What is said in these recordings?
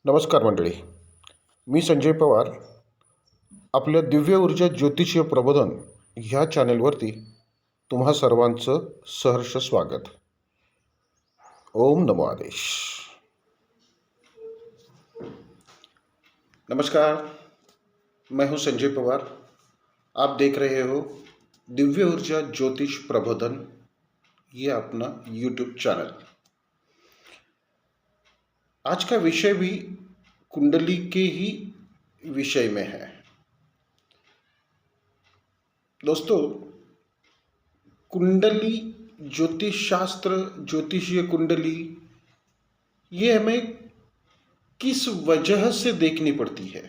नमस्कार मंडळी. मी संजय पवार. आपल्या दिव्य ऊर्जा ज्योतिषीय प्रबोधन ह्या चॅनेलवरती तुम्हा सर्वांचं सहर्ष स्वागत. ओम नमो आदेश. नमस्कार, मैं हूं संजय पवार. आप देख रहे हो दिव्य ऊर्जा ज्योतिष प्रबोधन, ये अपना यूट्यूब चैनल. आज का विषय भी कुंडली के ही विषय में है. दोस्तों, कुंडली ज्योतिष शास्त्र, ज्योतिषीय कुंडली, ये हमें किस वजह से देखनी पड़ती है?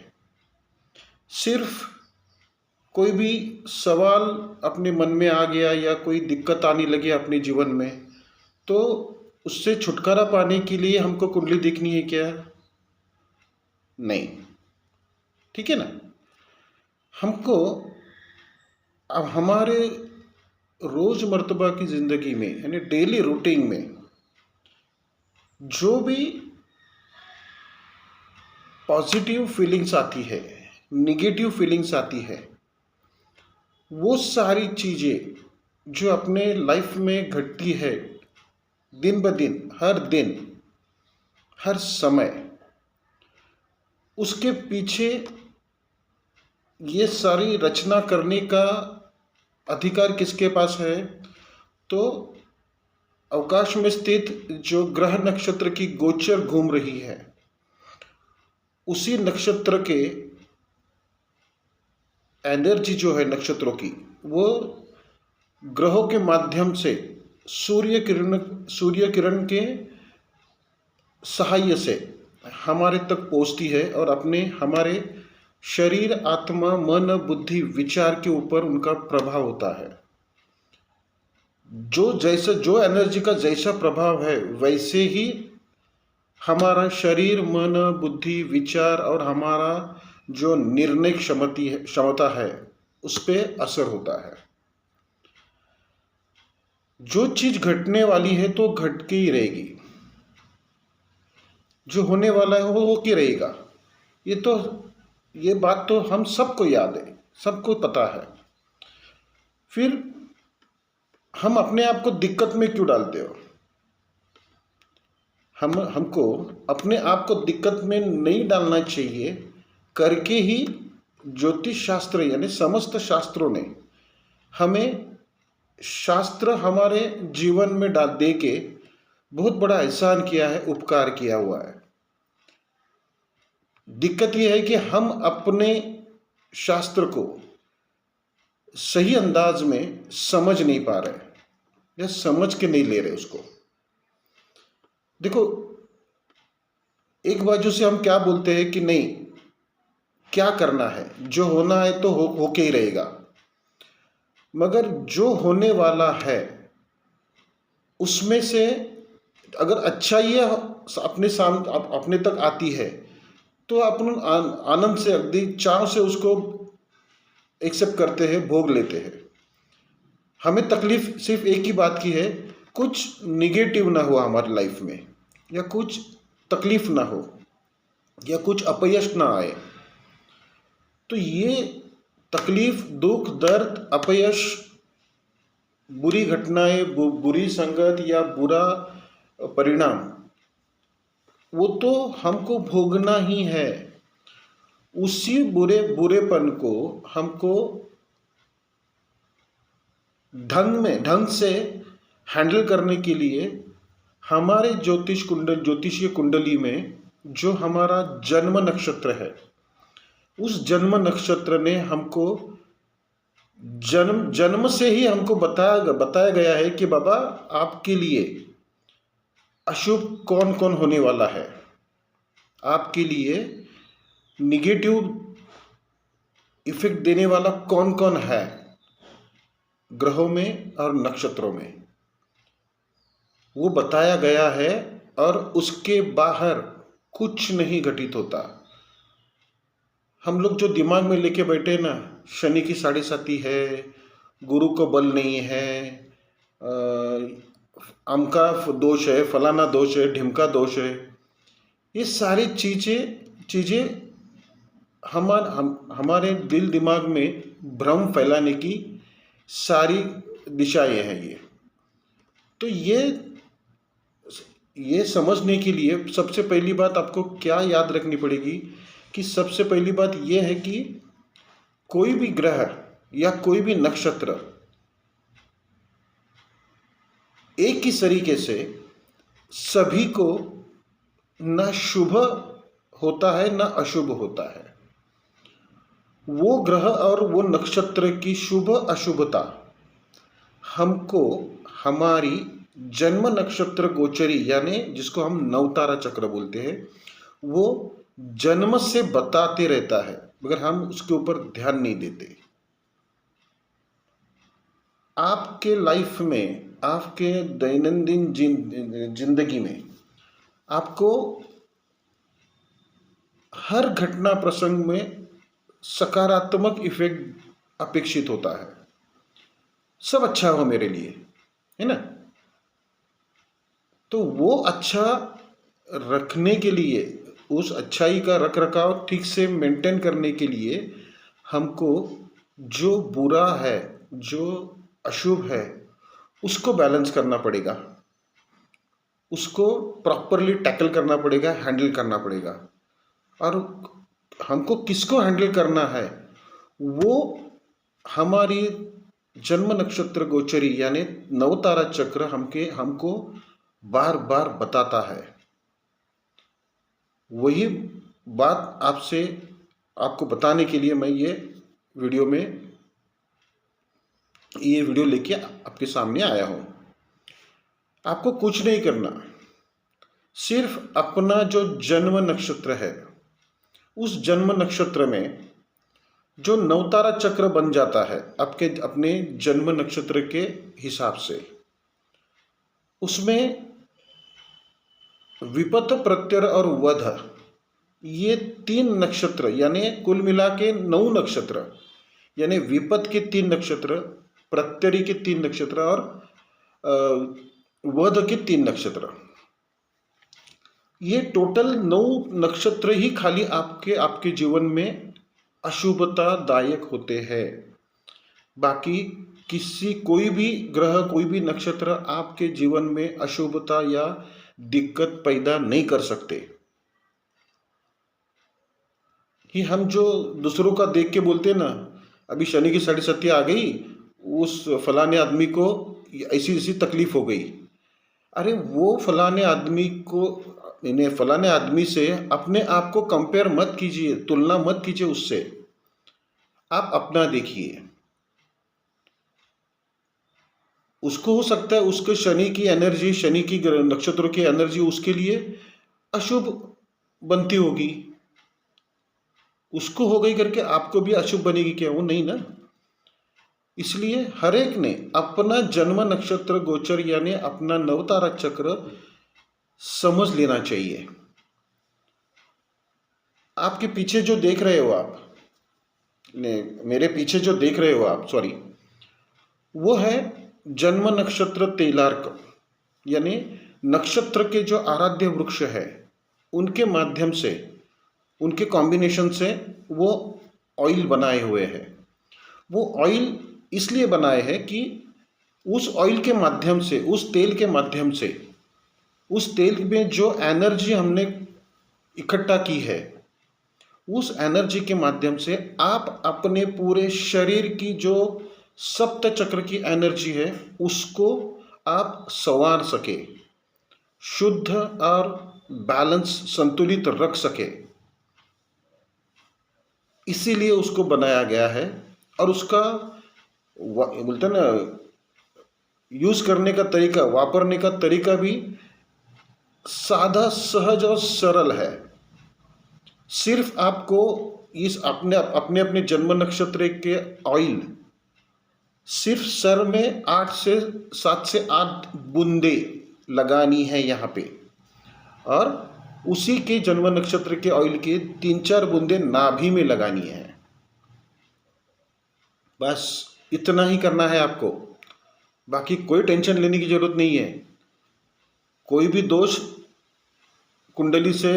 सिर्फ कोई भी सवाल अपने मन में आ गया या कोई दिक्कत आने लगी अपने जीवन में, तो उससे छुटकारा पाने के लिए हमको कुंडली देखनी है क्या? नहीं. ठीक है ना. हमको अब हमारे रोजमर्तबा की जिंदगी में, यानी डेली रूटीन में, जो भी पॉजिटिव फीलिंग्स आती है, निगेटिव फीलिंग्स आती है, वो सारी चीज़ें जो अपने लाइफ में घटती है दिन ब दिन, हर समय, उसके पीछे ये सारी रचना करने का अधिकार किसके पास है? तो अवकाश में स्थित जो ग्रह नक्षत्र की गोचर घूम रही है, उसी नक्षत्र के एनर्जी जो है नक्षत्रों की, वो ग्रहों के माध्यम से सूर्य किरण के सहाय से हमारे तक पहुंचती है और हमारे शरीर, आत्मा, मन, बुद्धि, विचार के ऊपर उनका प्रभाव होता है. जो एनर्जी का जैसा प्रभाव है, वैसे ही हमारा शरीर, मन, बुद्धि, विचार और हमारा जो निर्णय क्षमता है, उस पर असर होता है. जो चीज घटने वाली है तो घट के ही रहेगी, जो होने वाला है वो होके रहेगा. ये बात तो हम सबको याद है, सबको पता है. फिर हम अपने आप को दिक्कत में क्यों डालते हो? हमको अपने आप को दिक्कत में नहीं डालना चाहिए. करके ही ज्योतिष शास्त्र यानी समस्त शास्त्रों ने हमें शास्त्र हमारे जीवन में डाल दे के बहुत बड़ा एहसान किया है, उपकार किया हुआ है. दिक्कत यह है कि हम अपने शास्त्र को सही अंदाज में समझ नहीं पा रहे या समझ के नहीं ले रहे उसको. देखो, एक बाजू से हम क्या बोलते हैं कि नहीं, क्या करना है, जो होना है तो होके ही रहेगा. मगर जो होने वाला है उसमें से अगर अच्छा ही अपने तक आती है तो अपन आनंद से, अगदी चाव से उसको एक्सेप्ट करते हैं, भोग लेते हैं. हमें तकलीफ सिर्फ एक ही बात की है, कुछ निगेटिव ना हो हमारी लाइफ में, या कुछ तकलीफ ना हो, या कुछ अपयश ना आए. तो ये तकलीफ, दुख, दर्द, अपयश, बुरी घटनाएं, बुरी संगत या बुरा परिणाम, वो तो हमको भोगना ही है. उसी बुरेपन को हमको ढंग से हैंडल करने के लिए हमारे ज्योतिषीय कुंडली में जो हमारा जन्म नक्षत्र है, उस जन्म नक्षत्र ने हमको जन्म से ही हमको बताया गया है कि बाबा, आपके लिए अशुभ कौन कौन होने वाला है, आपके लिए निगेटिव इफेक्ट देने वाला कौन कौन है ग्रहों में और नक्षत्रों में, वो बताया गया है. और उसके बाहर कुछ नहीं घटित होता. हम लोग जो दिमाग में लेके बैठे ना, शनि की 7.5 है, गुरु को बल नहीं है, अमका दोष है, फलाना दोष है, ढिमका दोष है, ये सारी चीज़ें चीज़ें हमारे दिल दिमाग में भ्रम फैलाने की सारी दिशाएं हैं ये। तो ये समझने के लिए सबसे पहली बात आपको क्या याद रखनी पड़ेगी कि सबसे पहली बात ये है कि कोई भी ग्रह या कोई भी नक्षत्र एक ही तरीके से सभी को न शुभ होता है न अशुभ होता है। वो ग्रह और वो नक्षत्र की शुभ अशुभता हमको हमारी जन्म नक्षत्र गोचरी यानी जिसको हम नवतारा चक्र बोलते हैं वो जन्म से बताते रहता है, मगर हम उसके ऊपर ध्यान नहीं देते। आपके लाइफ में, आपके दैनंदिन जिंदगी में आपको हर घटना प्रसंग में सकारात्मक इफेक्ट अपेक्षित होता है। सब अच्छा हो मेरे लिए, है ना। तो वो अच्छा रखने के लिए, उस अच्छाई का रख रखाव ठीक से मेंटेन करने के लिए हमको जो बुरा है, जो अशुभ है, उसको बैलेंस करना पड़ेगा, उसको प्रॉपरली टैकल करना पड़ेगा, हैंडल करना पड़ेगा। और हमको किसको हैंडल करना है वो हमारी जन्म नक्षत्र गोचरी यानी नवतारा चक्र हमको बार बार बताता है। वही बात आपको बताने के लिए मैं ये वीडियो लेके आपके सामने आया हूँ। आपको कुछ नहीं करना, सिर्फ अपना जो जन्म नक्षत्र है उस जन्म नक्षत्र में जो नवतारा चक्र बन जाता है आपके अपने जन्म नक्षत्र के हिसाब से, उसमें विपत, प्रत्यय और वध ये 3 नक्षत्र यानी कुल मिला के 9 नक्षत्र, यानी विपत के 3 नक्षत्र, प्रत्यय के 3 नक्षत्र और वध के 3 नक्षत्र, ये टोटल 9 नक्षत्र ही खाली आपके जीवन में अशुभता दायक होते हैं। बाकी कोई भी ग्रह, कोई भी नक्षत्र आपके जीवन में अशुभता या दिक्कत पैदा नहीं कर सकते। कि हम जो दूसरों का देख के बोलते हैं ना, अभी शनि की 7.5 आ गई, उस फलाने आदमी को ऐसी ऐसी तकलीफ हो गई। अरे वो फलाने आदमी से अपने आप को कंपेयर मत कीजिए, तुलना मत कीजिए उससे। आप अपना देखिए। उसको हो सकता है उसके शनि की एनर्जी, शनि की नक्षत्रों की एनर्जी उसके लिए अशुभ बनती होगी, उसको हो गई करके आपको भी अशुभ बनेगी क्या? वो नहीं ना। इसलिए हर एक ने अपना जन्म नक्षत्र गोचर यानी अपना नवतारा चक्र समझ लेना चाहिए। आपके पीछे जो देख रहे हो आप, मेरे पीछे जो देख रहे हो आप, सॉरी, वो है जन्म नक्षत्र तेलार्क, यानी नक्षत्र के जो आराध्य वृक्ष है उनके माध्यम से, उनके कॉम्बिनेशन से वो ऑयल बनाए हुए हैं। वो ऑयल इसलिए बनाए हैं कि उस ऑयल के माध्यम से, उस तेल के माध्यम से, उस तेल में जो एनर्जी हमने इकट्ठा की है, उस एनर्जी के माध्यम से आप अपने पूरे शरीर की जो सप्त चक्र की एनर्जी है उसको आप संवार सके, शुद्ध और बैलेंस, संतुलित रख सके। इसीलिए उसको बनाया गया है। और उसका बोलते हैं ना, यूज करने का तरीका, वापरने का तरीका भी सादा, सहज और सरल है। सिर्फ आपको इस अपने अपने जन्म नक्षत्र के ऑयल सिर्फ सर में 7 से 8 बूंदे लगानी है यहाँ पे, और उसी के जन्म नक्षत्र के ऑयल के 3-4 बूंदे नाभि में लगानी है। बस इतना ही करना है आपको, बाकी कोई टेंशन लेने की जरूरत नहीं है। कोई भी दोष कुंडली से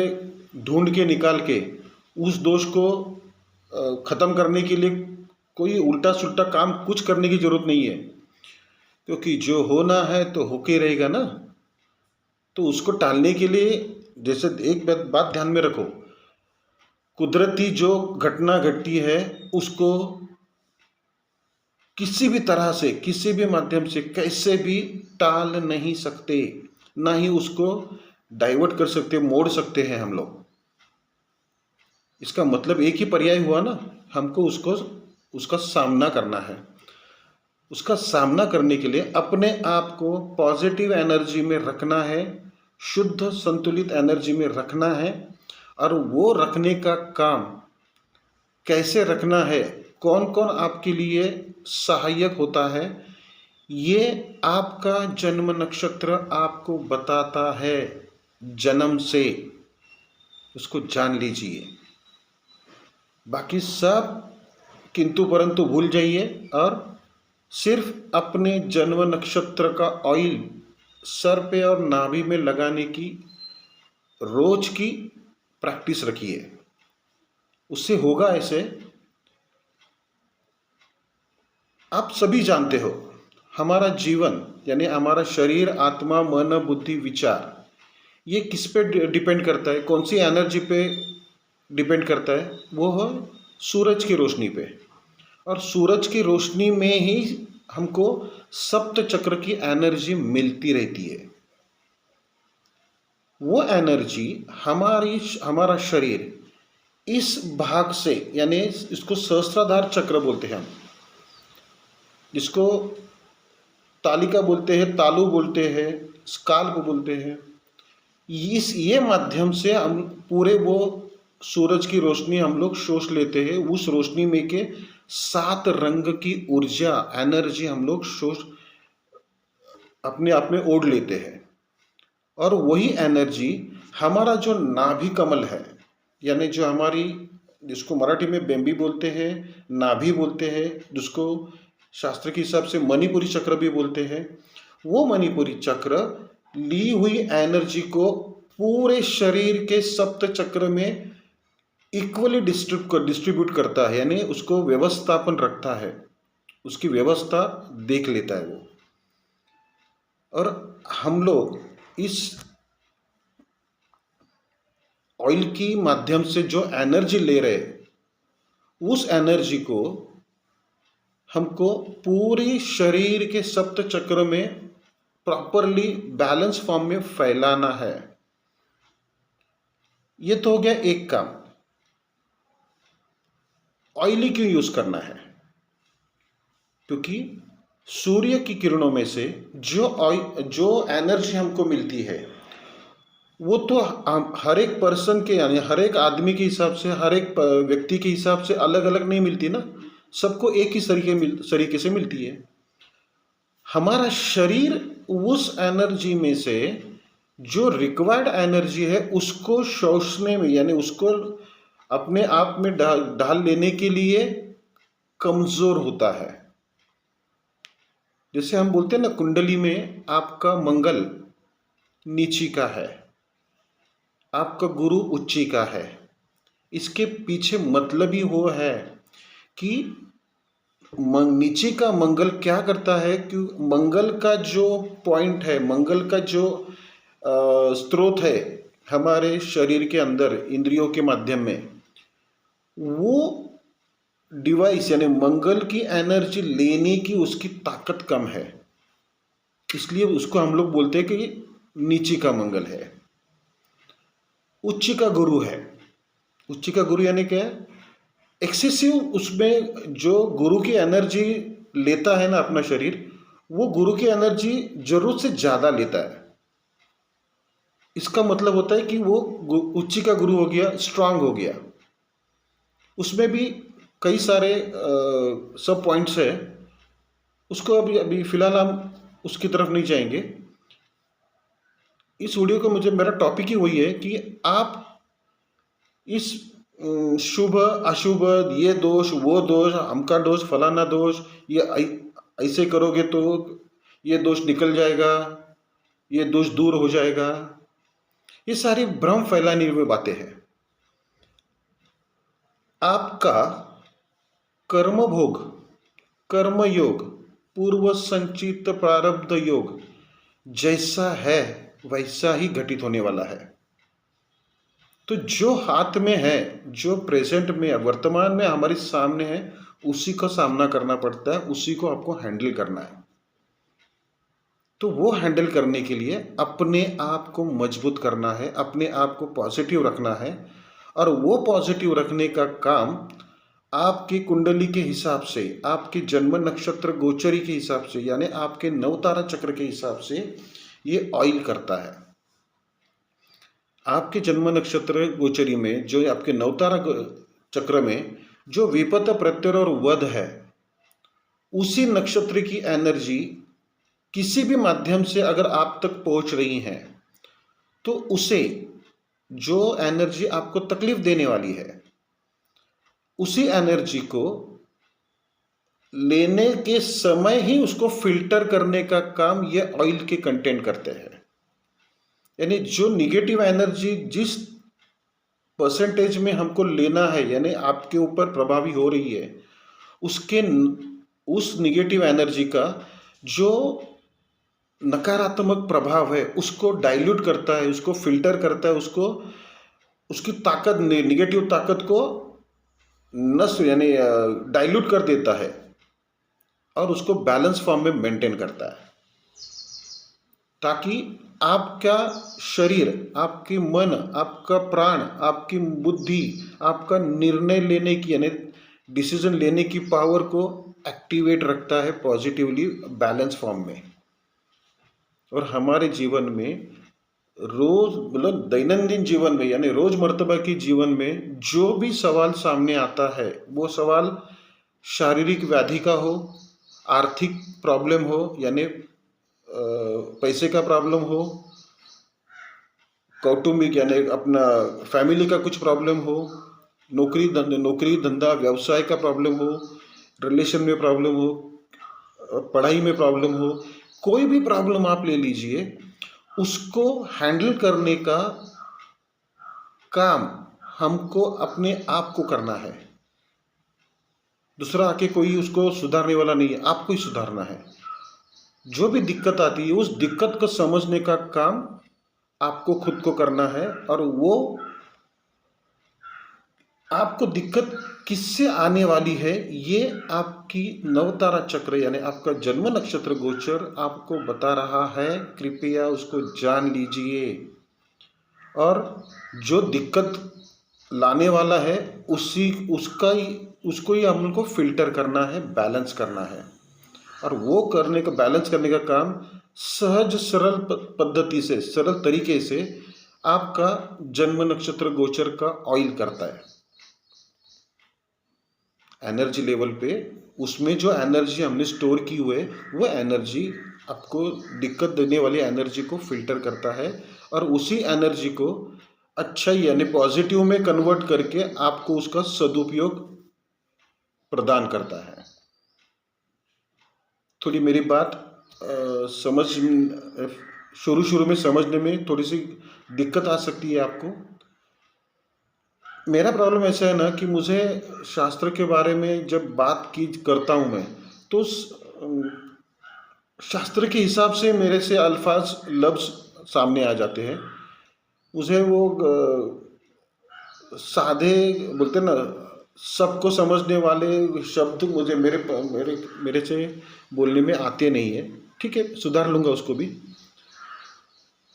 ढूंढ के निकाल के उस दोष को ख़त्म करने के लिए कोई उल्टा सुल्टा काम कुछ करने की ज़रूरत नहीं है, क्योंकि जो होना है तो होके रहेगा ना। तो उसको टालने के लिए जैसे एक बात ध्यान में रखो, कुदरती जो घटना घटती है उसको किसी भी तरह से, किसी भी माध्यम से, कैसे भी टाल नहीं सकते, ना ही उसको डाइवर्ट कर सकते, मोड़ सकते हैं हम लोग। इसका मतलब एक ही पर्याय हुआ ना, हमको उसका सामना करना है। उसका सामना करने के लिए अपने आप को पॉजिटिव एनर्जी में रखना है, शुद्ध संतुलित एनर्जी में रखना है। और वो रखने का काम कैसे रखना है, कौन कौन आपके लिए सहायक होता है, ये आपका जन्म नक्षत्र आपको बताता है जन्म से। उसको जान लीजिए। बाकी सब किंतु परंतु भूल जाइए और सिर्फ अपने जन्म नक्षत्र का ऑयल सर पे और नाभि में लगाने की रोज की प्रैक्टिस रखिए। उससे होगा ऐसे, आप सभी जानते हो हमारा जीवन यानी हमारा शरीर, आत्मा, मन, बुद्धि, विचार, ये किस पे डिपेंड करता है, कौन सी एनर्जी पे डिपेंड करता है? वो है सूरज की रोशनी पे। और सूरज की रोशनी में ही हमको सप्त चक्र की एनर्जी मिलती रहती है। वो एनर्जी हमारा शरीर इस भाग से, यानी इसको सहस्त्राधार चक्र बोलते हैं हम, जिसको तालिका बोलते हैं, तालु बोलते हैं, स्काल्प बोलते हैं। ये माध्यम से हम पूरे वो सूरज की रोशनी हम लोग शोष लेते हैं। उस रोशनी में के 7 रंग की ऊर्जा, एनर्जी हम लोग अपने आप में ओढ़ लेते हैं। और वही एनर्जी हमारा जो नाभि कमल है, यानी जो हमारी, जिसको मराठी में बेंबी बोलते हैं, नाभि बोलते हैं, जिसको शास्त्र के हिसाब से मणिपुरी चक्र भी बोलते हैं, वो मणिपुरी चक्र ली हुई एनर्जी को पूरे शरीर के सप्त चक्र में इक्वली डिस्ट्रीब्यूट करता है, यानी उसको व्यवस्थापन रखता है, उसकी व्यवस्था देख लेता है वो। और हम लोग इस ऑयल की माध्यम से जो एनर्जी ले रहे, उस एनर्जी को हमको पूरे शरीर के सप्त चक्र में प्रॉपरली बैलेंस फॉर्म में फैलाना है। ये तो हो गया एक काम। ऑयली क्यों यूज करना है? क्योंकि सूर्य की किरणों में से जो एनर्जी हमको मिलती है, वो तो हर एक पर्सन के, यानी हर एक आदमी के हिसाब से, हर एक व्यक्ति के हिसाब से अलग अलग नहीं मिलती ना, सबको एक ही तरीके से मिलती है। हमारा शरीर उस एनर्जी में से जो रिक्वायर्ड एनर्जी है उसको शोषने में, यानी उसको अपने आप में ढाल लेने के लिए कमजोर होता है। जैसे हम बोलते हैं ना, कुंडली में आपका मंगल नीची का है, आपका गुरु उच्ची का है। इसके पीछे मतलब ही वो है कि नीचे का मंगल क्या करता है कि मंगल का जो पॉइंट है, मंगल का जो स्रोत है हमारे शरीर के अंदर इंद्रियों के माध्यम में, वो डिवाइस यानी मंगल की एनर्जी लेने की उसकी ताकत कम है, इसलिए उसको हम लोग बोलते हैं कि नीची का मंगल है। उच्च का गुरु है। उच्च का गुरु यानी क्या है? एक्सेसिव, उसमें जो गुरु की एनर्जी लेता है ना अपना शरीर, वो गुरु की एनर्जी जरूरत से ज़्यादा लेता है। इसका मतलब होता है कि वो उच्च का गुरु हो गया, स्ट्रांग हो गया। उसमें भी कई सारे सब पॉइंट्स है, उसको अभी फिलहाल हम उसकी तरफ नहीं जाएंगे। इस वीडियो को मेरा टॉपिक ही वही है कि आप इस शुभ अशुभ, ये दोष, वो दोष, हमका दोष, फलाना दोष, ये ऐसे करोगे तो ये दोष निकल जाएगा, ये दोष दूर हो जाएगा, ये सारी भ्रम फैलाने हुए बातें हैं। आपका कर्मभोग, कर्मयोग, पूर्व संचित प्रारब्ध योग जैसा है वैसा ही घटित होने वाला है। तो जो हाथ में है, जो प्रेजेंट में वर्तमान में हमारे सामने है, उसी का सामना करना पड़ता है, उसी को आपको हैंडल करना है। तो वो हैंडल करने के लिए अपने आप को मजबूत करना है, अपने आप को पॉजिटिव रखना है। और वो पॉजिटिव रखने का काम आपकी कुंडली के हिसाब से, आपके जन्म नक्षत्र गोचरी के हिसाब से, यानी आपके नवतारा चक्र के हिसाब से ये ऑयल करता है। आपके जन्म नक्षत्र गोचरी में, जो आपके नवतारा चक्र में जो विपत, प्रत्यय और वध है, उसी नक्षत्र की एनर्जी किसी भी माध्यम से अगर आप तक पहुंच रही है, तो उसे जो एनर्जी आपको तकलीफ देने वाली है, उसी एनर्जी को लेने के समय ही उसको फिल्टर करने का काम ये ऑयल के कंटेंट करते हैं। यानी जो निगेटिव एनर्जी जिस परसेंटेज में हमको लेना है, यानी आपके ऊपर प्रभावी हो रही है, उस निगेटिव एनर्जी का जो नकारात्मक प्रभाव है उसको डाइल्यूट करता है, उसको फिल्टर करता है, उसको उसकी ताकत, निगेटिव ताकत को नष्ट यानी डाइल्यूट कर देता है और उसको बैलेंस फॉर्म में मेंटेन करता है, ताकि आपका शरीर, आपकी मन, आपका प्राण, आपकी बुद्धि, आपका निर्णय लेने की यानी डिसीजन लेने की पावर को एक्टिवेट रखता है पॉजिटिवली, बैलेंस फॉर्म में। और हमारे जीवन में रोज, मतलब दैनंदिन जीवन में, यानी रोज मर्तबा की जीवन में जो भी सवाल सामने आता है, वो सवाल शारीरिक व्याधि का हो, आर्थिक प्रॉब्लम हो, यानी पैसे का प्रॉब्लम हो, कौटुंबिक यानी अपना फैमिली का कुछ प्रॉब्लम हो, नौकरी धंधा व्यवसाय का प्रॉब्लम हो, रिलेशन में प्रॉब्लम हो, पढ़ाई में प्रॉब्लम हो, कोई भी प्रॉब्लम आप ले लीजिए, उसको हैंडल करने का काम हमको अपने आप को करना है। दूसरा आके कोई उसको सुधारने वाला नहीं है, आपको ही सुधारना है। जो भी दिक्कत आती है, उस दिक्कत को समझने का काम आपको खुद को करना है। और वो आपको दिक्कत किससे आने वाली है, ये आपकी नवतारा चक्र यानी आपका जन्म नक्षत्र गोचर आपको बता रहा है। कृपया उसको जान लीजिए, और जो दिक्कत लाने वाला है उसको ही हमको फिल्टर करना है, बैलेंस करना है। और वो बैलेंस करने का काम सहज सरल पद्धति से, सरल तरीके से आपका जन्म नक्षत्र गोचर का ऑयल करता है। एनर्जी लेवल पे उसमें जो एनर्जी हमने स्टोर की हुई है, वो एनर्जी आपको दिक्कत देने वाली एनर्जी को फिल्टर करता है, और उसी एनर्जी को अच्छा यानी पॉजिटिव में कन्वर्ट करके आपको उसका सदुपयोग प्रदान करता है। थोड़ी मेरी बात शुरू में समझने में थोड़ी सी दिक्कत आ सकती है आपको। मेरा प्रॉब्लम ऐसा है ना कि मुझे शास्त्र के बारे में जब बात करता हूँ मैं, तो शास्त्र के हिसाब से मेरे से अल्फाज लफ्ज़ सामने आ जाते हैं। मुझे वो साधे बोलते ना, सबको समझने वाले शब्द मुझे मेरे से बोलने में आते नहीं है। ठीक है, सुधार लूँगा उसको भी।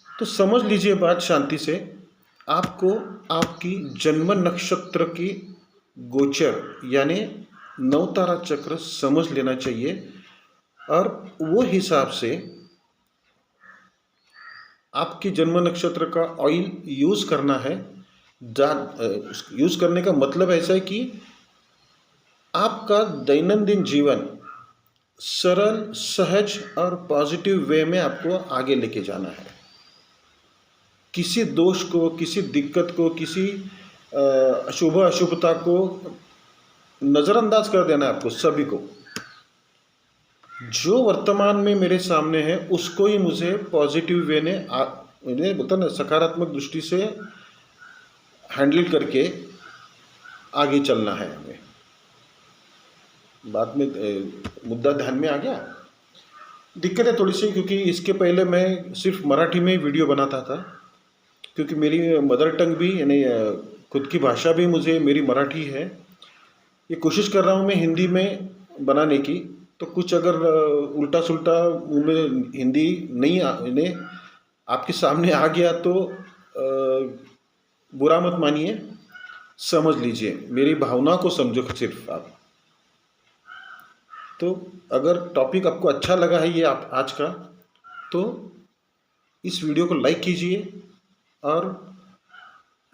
तो समझ लीजिए बात शांति से। आपको आपकी जन्म नक्षत्र की गोचर यानी नवतारा चक्र समझ लेना चाहिए, और वो हिसाब से आपकी जन्म नक्षत्र का ऑयल यूज़ करना है। यूज़ करने का मतलब ऐसा है कि आपका दैनंदिन जीवन सरल, सहज और पॉजिटिव वे में आपको आगे लेके जाना है। किसी दोष को, किसी दिक्कत को, किसी अशुभ अशुभता को नज़रअंदाज कर देना है आपको, सभी को। जो वर्तमान में मेरे सामने है उसको ही मुझे पॉजिटिव वे ने बोलता ना, सकारात्मक दृष्टि से हैंडल करके आगे चलना है हमें। बाद में मुद्दा ध्यान में आ गया। दिक्कत है थोड़ी सी, क्योंकि इसके पहले मैं सिर्फ मराठी में ही वीडियो बनाता था, क्योंकि मेरी मदर टंग भी यानी खुद की भाषा भी मुझे मेरी मराठी है। ये कोशिश कर रहा हूँ मैं हिंदी में बनाने की, तो कुछ अगर उल्टा सुल्टा मुँह में हिंदी नहीं यानी आपके सामने आ गया तो बुरा मत मानिए, समझ लीजिए, मेरी भावना को समझो सिर्फ आप। तो अगर टॉपिक आपको अच्छा लगा है ये आप आज का, तो इस वीडियो को लाइक कीजिए और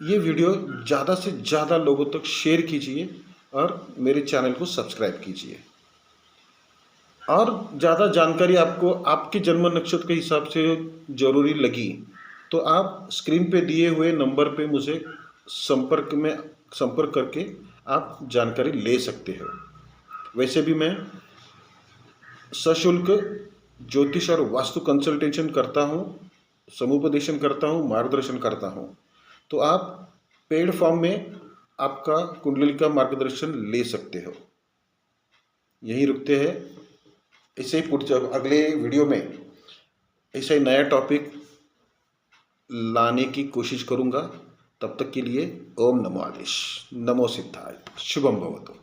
ये वीडियो ज़्यादा से ज़्यादा लोगों तक शेयर कीजिए और मेरे चैनल को सब्सक्राइब कीजिए। और ज़्यादा जानकारी आपको आपके जन्म नक्षत्र के हिसाब से ज़रूरी लगी तो आप स्क्रीन पे दिए हुए नंबर पे मुझे संपर्क करके आप जानकारी ले सकते हो। वैसे भी मैं सशुल्क ज्योतिष और वास्तु कंसल्टेशन करता हूँ, समुपदेशन करता हूँ, मार्गदर्शन करता हूँ। तो आप पेड फॉर्म में आपका कुंडली का मार्गदर्शन ले सकते हो। यहीं रुकते हैं, ऐसे ही अगले वीडियो में ऐसा ही नया टॉपिक लाने की कोशिश करूँगा। तब तक के लिए ओम नमो आदेश, नमो सिद्धाय, शुभम भवतु।